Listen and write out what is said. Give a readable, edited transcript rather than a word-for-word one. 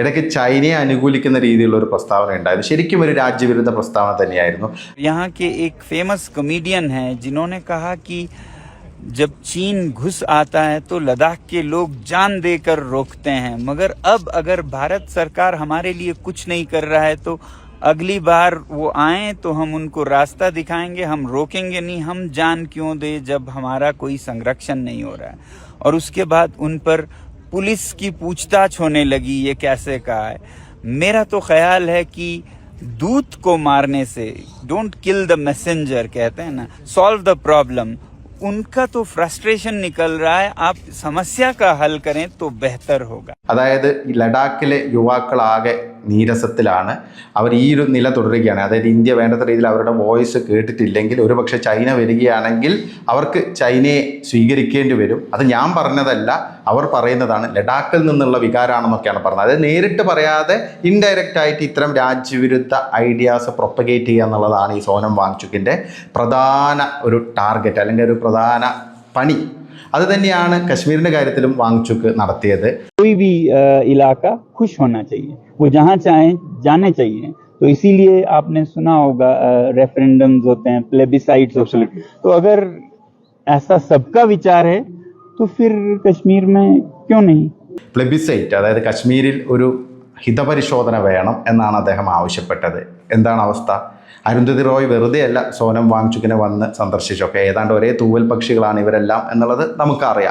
ഇടയ്ക്ക് ചൈനയെ അനുകൂലിക്കുന്ന രീതിയിലുള്ള ഒരു പ്രസ്താവന ഉണ്ടായിരുന്നു. ശരിക്കും ഒരു രാജ്യവിരുദ്ധ പ്രസ്താവന തന്നെയായിരുന്നു. यहाँ के एक फेमस कॉमेडियन हैं जिन्होंने कहा कि जब चीन घुस आता है तो लद्दाख के लोग जान देकर रोकते हैं, मगर अब अगर भारत सरकार हमारे लिए कुछ नहीं कर रहा है तो अगली बार वो आए तो हम उनको रास्ता दिखाएंगे, हम रोकेंगे नहीं, हम जान क्यों दे जब हमारा कोई संरक्षण नहीं हो रहा है। और उसके बाद उन पर पुलिस की पूछताछ होने लगी, ये कैसे कहा है। मेरा तो ख्याल है कि दूत को मारने से, डोंट किल द मैसेंजर कहते हैं ना, सॉल्व द प्रॉब्लम। उनका तो फ्रस्ट्रेशन निकल रहा है, आप समस्या का हल करें तो बेहतर होगा। അതായത് ലഡാക്കിലെ യുവാക്കളാകെ നീരസത്തിലാണ്. അവർ ഈ ഒരു നില തുടരുകയാണ്. അതായത് ഇന്ത്യ വേണ്ടത്ര രീതിയിൽ അവരുടെ വോയിസ് കേട്ടിട്ടില്ലെങ്കിൽ ഒരുപക്ഷെ ചൈന വരികയാണെങ്കിൽ അവർക്ക് ചൈനയെ സ്വീകരിക്കേണ്ടി വരും. അത് ഞാൻ പറഞ്ഞതല്ല, അവർ പറയുന്നതാണ്. ലഡാക്കിൽ നിന്നുള്ള വികാരമാണെന്നൊക്കെയാണ് പറഞ്ഞത്. അതായത് നേരിട്ട് പറയാതെ ഇൻഡയറക്റ്റ് ആയിട്ട് ഇത്തരം രാജ്യവിരുദ്ധ ഐഡിയാസ് പ്രൊപ്പഗേറ്റ് ചെയ്യുക എന്നുള്ളതാണ് ഈ സോനം വാങ്ചുക്കിൻ്റെ പ്രധാന ഒരു ടാർഗറ്റ് അല്ലെങ്കിൽ ഒരു പ്രധാന പണി. അത് തന്നെയാണ് കശ്മീരിൻ്റെ കാര്യത്തിലും വാങ്ചുക്ക് നടത്തിയത്. कोई भी इलाका खुश होना चाहिए, वो जहाँ चाहें जाने चाहिए। तो इसीलिए आपने सुना होगा रेफरेंडम्स होते हैं, प्लेबिसाइट्स होते हैं। तो अगर ऐसा सबका विचार है तो फिर कश्मीर में क्यों नहीं। പ്ലെബിസൈറ്റ്, അതായത് കശ്മീരിൽ ഒരു ഹിതപരിശോധന വേണം എന്നാണ് അദ്ദേഹം ആവശ്യപ്പെട്ടത്. എന്താണ് അവസ്ഥ? അരുന്ധതി റോയ് വെറുതെ അല്ല സോനം വാങ്ചുക്കിനെ വന്ന് സന്ദർശിച്ചൊക്കെ. ഏതാണ്ട് ഒരേ തൂവൽ പക്ഷികളാണ് ഇവരെല്ലാം എന്നുള്ളത് നമുക്കറിയാം.